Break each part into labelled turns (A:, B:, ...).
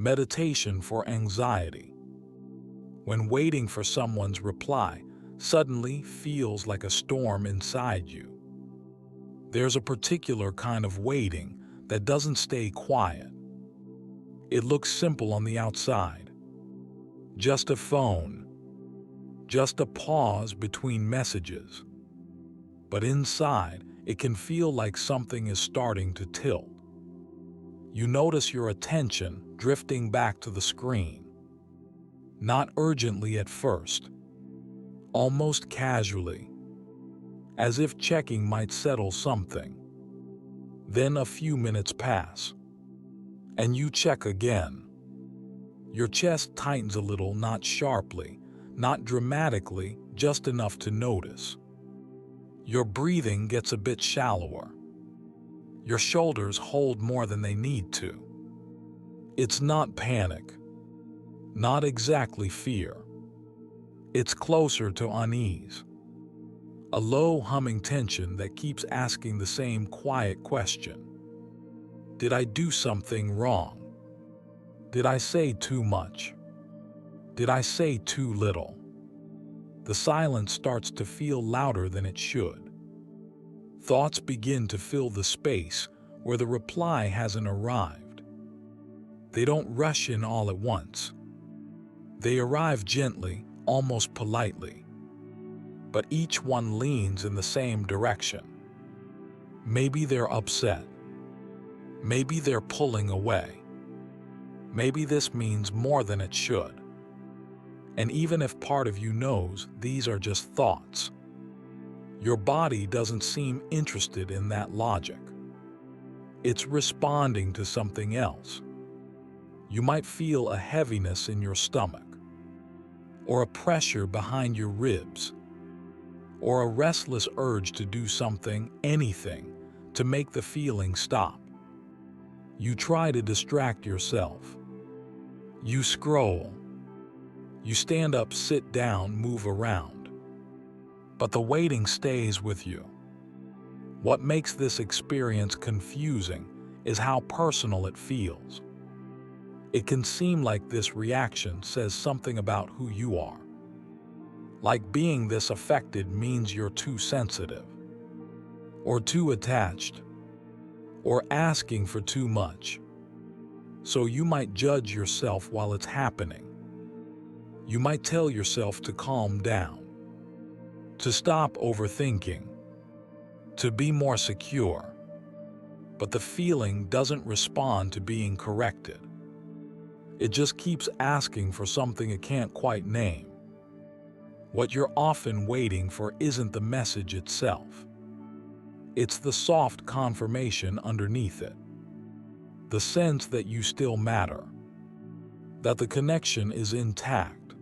A: meditation for anxiety. When waiting for someone's reply suddenly feels like a storm inside you. There's a particular kind of waiting that doesn't stay quiet. It looks simple on the outside. Just a phone. Just a pause between messages. But inside, it can feel like something is starting to tilt. You notice your attention drifting back to the screen. Not urgently at first, almost casually, as if checking might settle something. Then a few minutes pass, and you check again. Your chest tightens a little, not sharply, not dramatically, just enough to notice. Your breathing gets a bit shallower. Your shoulders hold more than they need to. It's not panic, not exactly fear. It's closer to unease. A low humming tension that keeps asking the same quiet question. Did I do something wrong? Did I say too much? Did I say too little? The silence starts to feel louder than it should. Thoughts begin to fill the space where the reply hasn't arrived. They don't rush in all at once. They arrive gently, almost politely. But each one leans in the same direction. Maybe they're upset. Maybe they're pulling away. Maybe this means more than it should. And even if part of you knows these are just thoughts, your body doesn't seem interested in that logic. It's responding to something else. You might feel a heaviness in your stomach, or a pressure behind your ribs, or a restless urge to do something, anything, to make the feeling stop. You try to distract yourself. You scroll. You stand up, sit down, move around. But the waiting stays with you. What makes this experience confusing is how personal it feels. It can seem like this reaction says something about who you are. Like being this affected means you're too sensitive, or too attached, or asking for too much. So you might judge yourself while it's happening. You might tell yourself to calm down, to stop overthinking, to be more secure. But the feeling doesn't respond to being corrected. It just keeps asking for something it can't quite name. What you're often waiting for isn't the message itself. It's the soft confirmation underneath it. The sense that you still matter, that the connection is intact,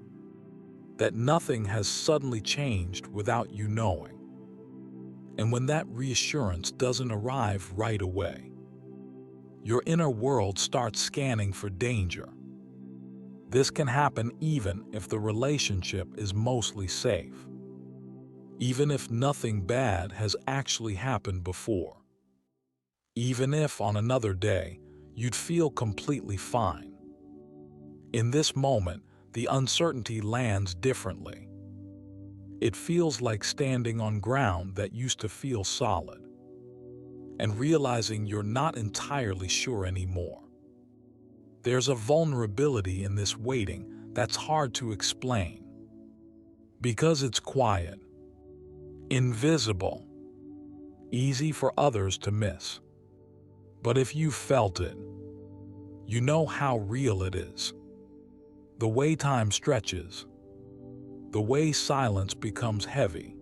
A: that nothing has suddenly changed without you knowing. And when that reassurance doesn't arrive right away, your inner world starts scanning for danger. This can happen even if the relationship is mostly safe, even if nothing bad has actually happened before, even if on another day you'd feel completely fine. In this moment, the uncertainty lands differently. It feels like standing on ground that used to feel solid, and realizing you're not entirely sure anymore. There's a vulnerability in this waiting that's hard to explain. Because it's quiet, invisible, easy for others to miss. But if you felt it, you know how real it is. The way time stretches, the way silence becomes heavy,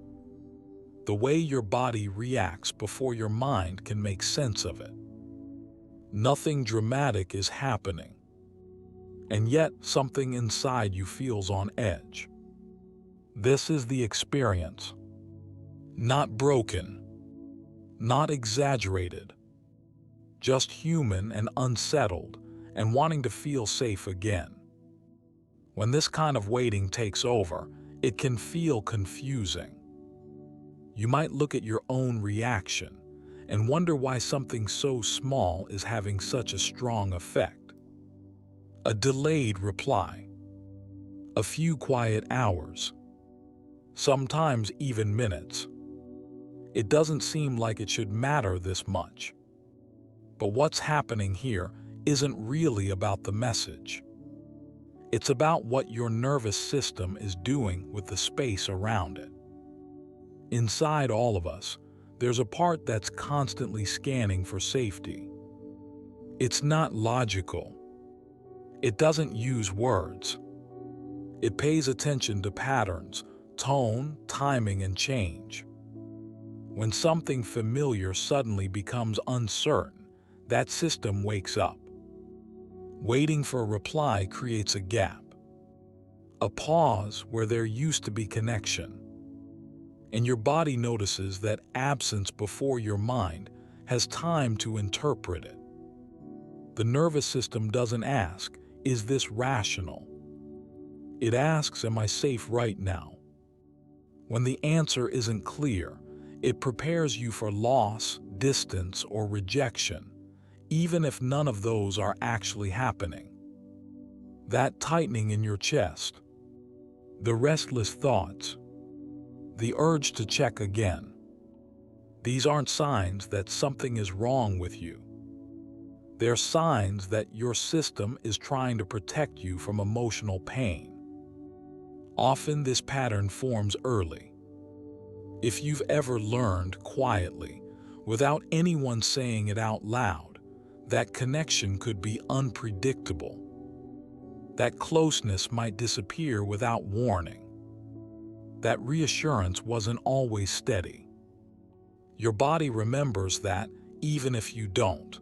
A: the way your body reacts before your mind can make sense of it. Nothing dramatic is happening, and yet something inside you feels on edge. This is the experience. Not broken, not exaggerated, just human and unsettled and wanting to feel safe again. When this kind of waiting takes over, it can feel confusing. You might look at your own reaction and wonder why something so small is having such a strong effect. A delayed reply, a few quiet hours, sometimes even minutes. It doesn't seem like it should matter this much. But what's happening here isn't really about the message. It's about what your nervous system is doing with the space around it. Inside all of us, there's a part that's constantly scanning for safety. It's not logical. It doesn't use words. It pays attention to patterns, tone, timing, and change. When something familiar suddenly becomes uncertain, that system wakes up. Waiting for a reply creates a gap, a pause where there used to be connection. And your body notices that absence before your mind has time to interpret it. The nervous system doesn't ask, "Is this rational?" It asks, "Am I safe right now?" When the answer isn't clear, it prepares you for loss, distance, or rejection, even if none of those are actually happening. That tightening in your chest, the restless thoughts, the urge to check again, these aren't signs that something is wrong with you. They're signs that your system is trying to protect you from emotional pain. Often this pattern forms early. If you've ever learned quietly, without anyone saying it out loud, that connection could be unpredictable. That closeness might disappear without warning. That reassurance wasn't always steady. Your body remembers that even if you don't.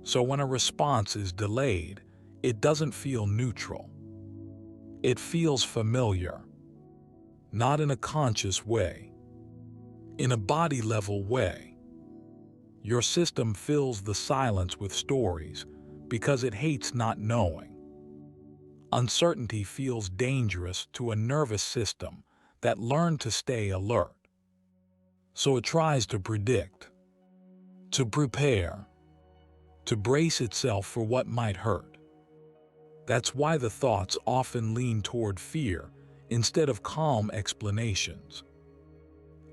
A: So when a response is delayed, it doesn't feel neutral. It feels familiar. Not in a conscious way. In a body-level way. Your system fills the silence with stories because it hates not knowing. Uncertainty feels dangerous to a nervous system that learned to stay alert. So it tries to predict, to prepare, to brace itself for what might hurt. That's why the thoughts often lean toward fear instead of calm explanations.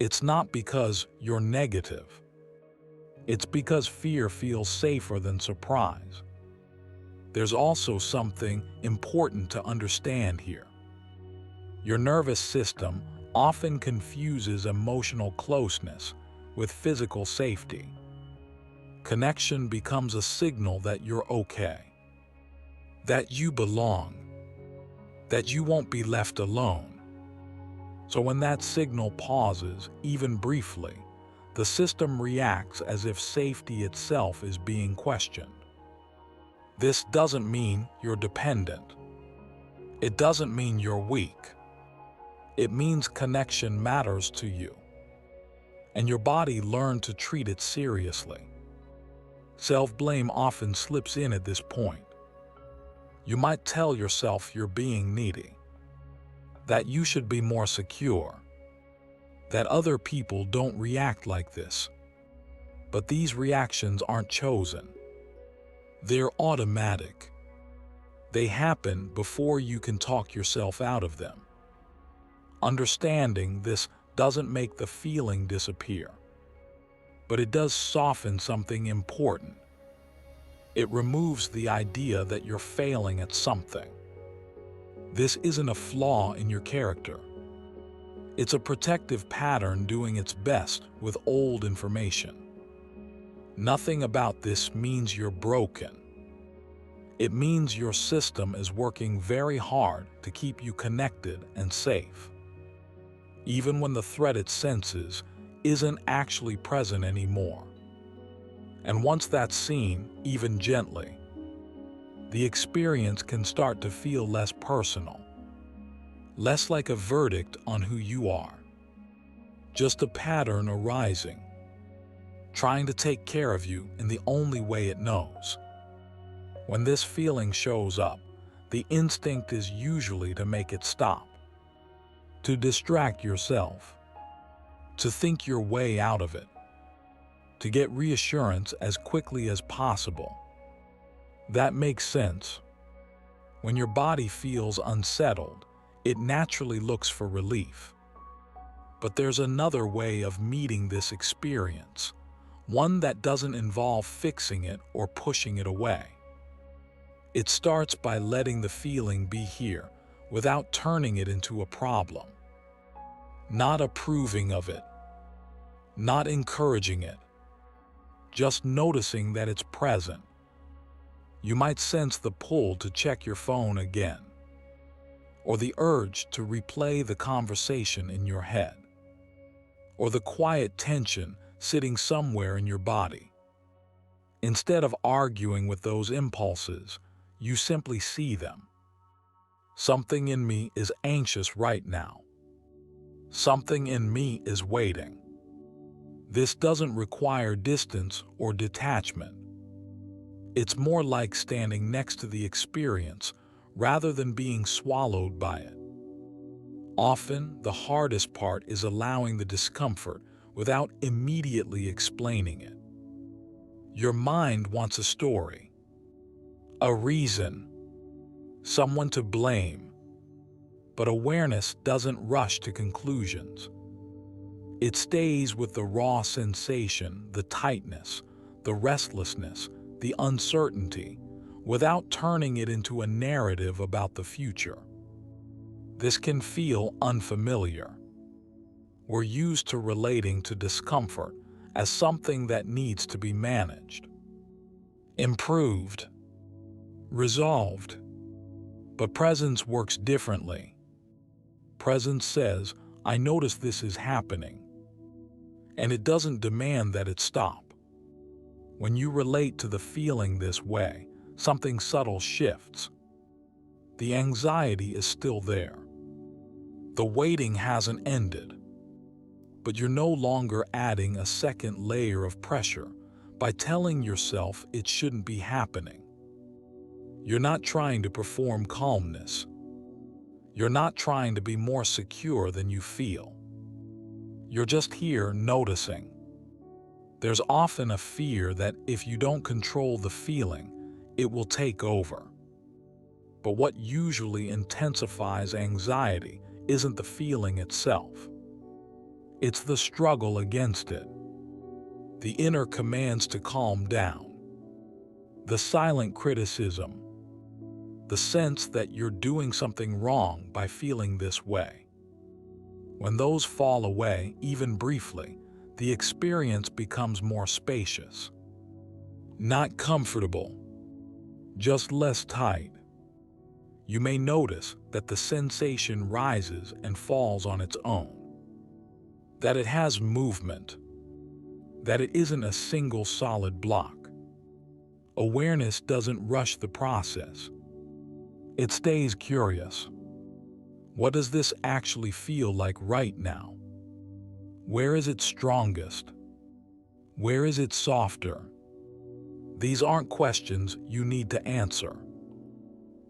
A: It's not because you're negative. It's because fear feels safer than surprise. There's also something important to understand here. Your nervous system often confuses emotional closeness with physical safety. Connection becomes a signal that you're okay, that you belong, that you won't be left alone. So when that signal pauses, even briefly, the system reacts as if safety itself is being questioned. This doesn't mean you're dependent. It doesn't mean you're weak. It means connection matters to you. And your body learned to treat it seriously. Self-blame often slips in at this point. You might tell yourself you're being needy, that you should be more secure, that other people don't react like this. But these reactions aren't chosen. They're automatic. They happen before you can talk yourself out of them. Understanding this doesn't make the feeling disappear, but it does soften something important. It removes the idea that you're failing at something. This isn't a flaw in your character. It's a protective pattern doing its best with old information. Nothing about this means you're broken. It means your system is working very hard to keep you connected and safe, even when the threat it senses isn't actually present anymore. And once that's seen, even gently, the experience can start to feel less personal, less like a verdict on who you are, just a pattern arising, trying to take care of you in the only way it knows. When this feeling shows up, the instinct is usually to make it stop, to distract yourself, to think your way out of it, to get reassurance as quickly as possible. That makes sense. When your body feels unsettled, it naturally looks for relief. But there's another way of meeting this experience, one that doesn't involve fixing it or pushing it away. It starts by letting the feeling be here without turning it into a problem. Not approving of it, not encouraging it, just noticing that it's present. You might sense the pull to check your phone again, or the urge to replay the conversation in your head, or the quiet tension sitting somewhere in your body. Instead of arguing with those impulses, you simply see them. Something in me is anxious right now. Something in me is waiting. This doesn't require distance or detachment. It's more like standing next to the experience rather than being swallowed by it. Often, the hardest part is allowing the discomfort without immediately explaining it. Your mind wants a story, a reason, someone to blame, but awareness doesn't rush to conclusions. It stays with the raw sensation, the tightness, the restlessness, the uncertainty, without turning it into a narrative about the future. This can feel unfamiliar. We're used to relating to discomfort as something that needs to be managed, improved, resolved. But presence works differently. Presence says, I notice this is happening, and it doesn't demand that it stop. When you relate to the feeling this way, something subtle shifts. The anxiety is still there. The waiting hasn't ended, but you're no longer adding a second layer of pressure by telling yourself it shouldn't be happening. You're not trying to perform calmness. You're not trying to be more secure than you feel. You're just here noticing. There's often a fear that if you don't control the feeling, it will take over. But what usually intensifies anxiety isn't the feeling itself. It's the struggle against it. The inner commands to calm down. The silent criticism. The sense that you're doing something wrong by feeling this way. When those fall away, even briefly, the experience becomes more spacious. Not comfortable, just less tight. You may notice that the sensation rises and falls on its own, that it has movement, that it isn't a single solid block. Awareness doesn't rush the process. It stays curious. What does this actually feel like right now? Where is it strongest? Where is it softer? These aren't questions you need to answer.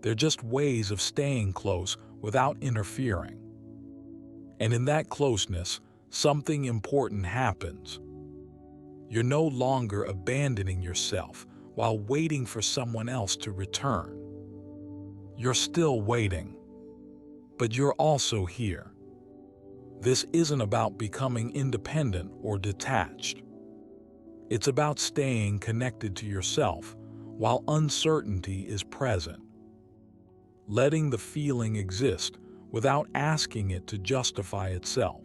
A: They're just ways of staying close without interfering. And in that closeness, something important happens. You're no longer abandoning yourself while waiting for someone else to return. You're still waiting, but you're also here. This isn't about becoming independent or detached. It's about staying connected to yourself while uncertainty is present. Letting the feeling exist without asking it to justify itself.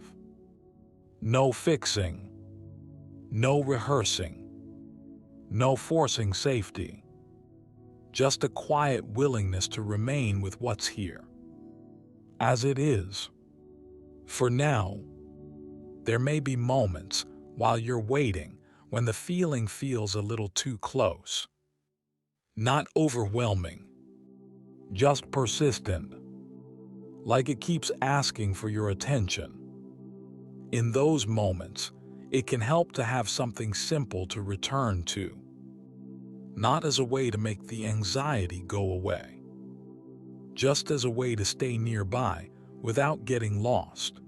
A: No fixing. No rehearsing. No forcing safety. Just a quiet willingness to remain with what's here, as it is. For now, there may be moments while you're waiting when the feeling feels a little too close. Not overwhelming, just persistent, like it keeps asking for your attention. In those moments, it can help to have something simple to return to, not as a way to make the anxiety go away, just as a way to stay nearby without getting lost.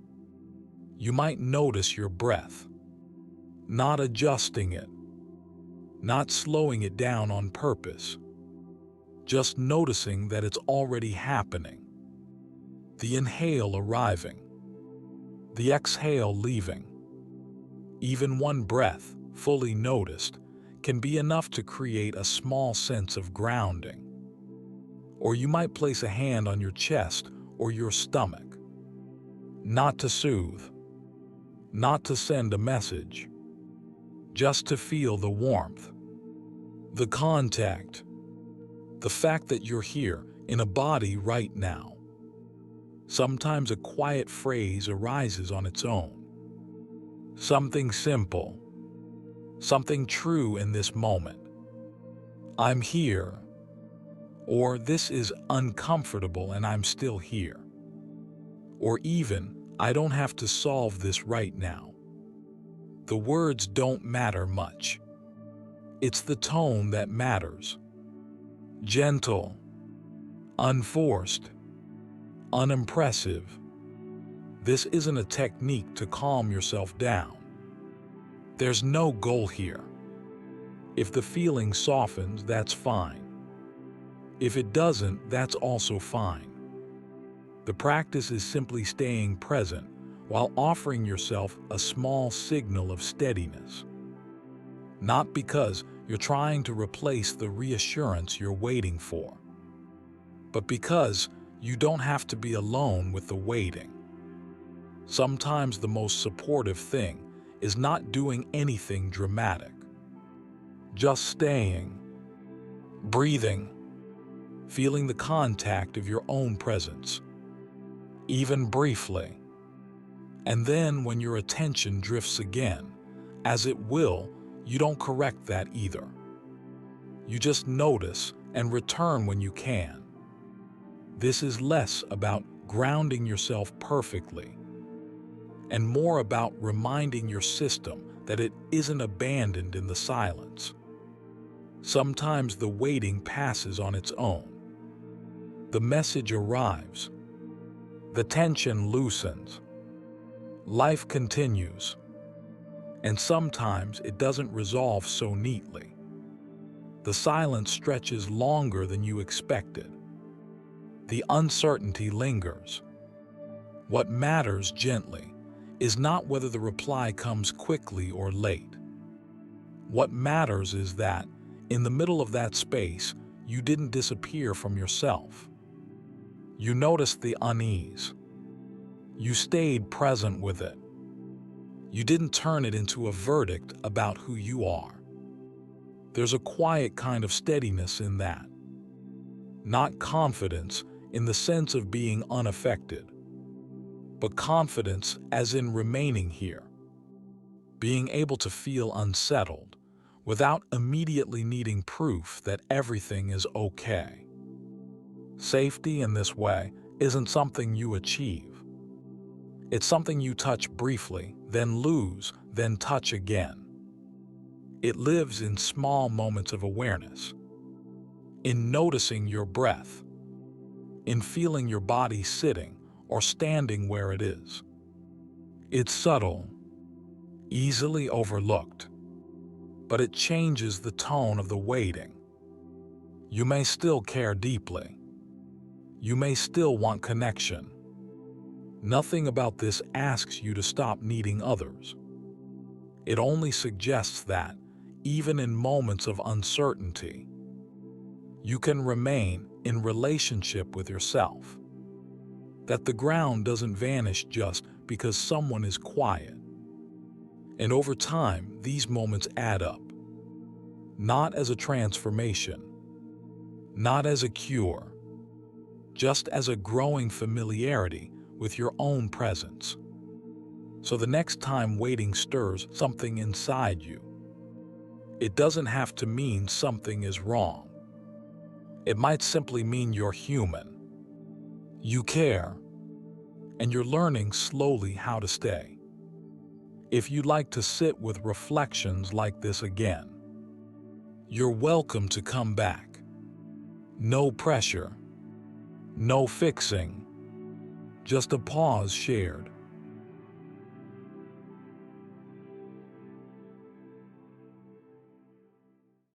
A: You might notice your breath, not adjusting it, not slowing it down on purpose, just noticing that it's already happening. The inhale arriving, the exhale leaving. Even one breath, fully noticed, can be enough to create a small sense of grounding. Or you might place a hand on your chest or your stomach. Not to soothe, not to send a message, just to feel the warmth, the contact, the fact that you're here in a body right now. Sometimes a quiet phrase arises on its own. Something simple, something true in this moment. I'm here, or this is uncomfortable and I'm still here. Or even, I don't have to solve this right now. The words don't matter much. It's the tone that matters. Gentle, unforced, unimpressive. This isn't a technique to calm yourself down. There's no goal here. If the feeling softens, that's fine. If it doesn't, that's also fine. The practice is simply staying present while offering yourself a small signal of steadiness. Not because you're trying to replace the reassurance you're waiting for, but because you don't have to be alone with the waiting. Sometimes the most supportive thing is not doing anything dramatic. Just staying, breathing, feeling the contact of your own presence, even briefly. And then when your attention drifts again, as it will, you don't correct that either. You just notice and return when you can. This is less about grounding yourself perfectly and more about reminding your system that it isn't abandoned in the silence. Sometimes the waiting passes on its own. The message arrives. The tension loosens. Life continues. And sometimes it doesn't resolve so neatly. The silence stretches longer than you expected. The uncertainty lingers. What matters gently is not whether the reply comes quickly or late. What matters is that, in the middle of that space, you didn't disappear from yourself. You noticed the unease. You stayed present with it. You didn't turn it into a verdict about who you are. There's a quiet kind of steadiness in that. Not confidence in the sense of being unaffected, but confidence as in remaining here, being able to feel unsettled without immediately needing proof that everything is okay. Safety in this way isn't something you achieve. It's something you touch briefly, then lose, then touch again. It lives in small moments of awareness, in noticing your breath, in feeling your body sitting or standing where it is. It's subtle, easily overlooked, but it changes the tone of the waiting. You may still care deeply. You may still want connection. Nothing about this asks you to stop needing others. It only suggests that, even in moments of uncertainty, you can remain in relationship with yourself. That the ground doesn't vanish just because someone is quiet. And over time, these moments add up. Not as a transformation, not as a cure, just as a growing familiarity with your own presence. So the next time waiting stirs something inside you, it doesn't have to mean something is wrong. It might simply mean you're human. You care, and you're learning slowly how to stay. If you'd like to sit with reflections like this again, you're welcome to come back. No pressure, no fixing, just a pause shared.